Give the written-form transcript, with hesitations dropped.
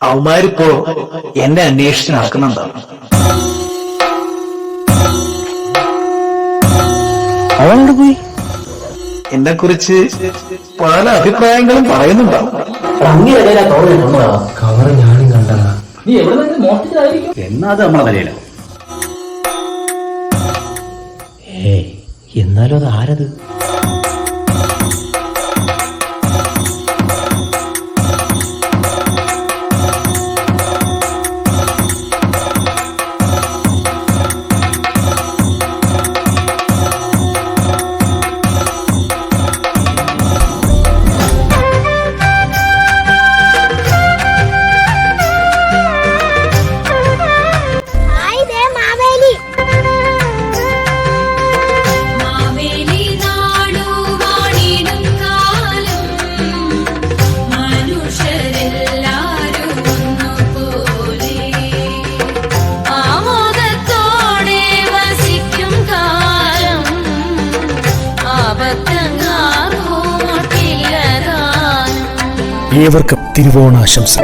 അവന്മാരിപ്പോ എന്നെ അന്വേഷിച്ച് നടക്കുന്നുണ്ടാവും. അവനോട് പോയി എന്നെ കുറിച്ച് പല അഭിപ്രായങ്ങളും പറയുന്നുണ്ടാവും. കവർ ഞാനും കണ്ടതാ. നീ എവിടെ എന്നാ അത് നമ്മളെ നിലയില. എന്നാലും അത് ആരത്? ഏവർക്കും തിരുവോണാശംസ.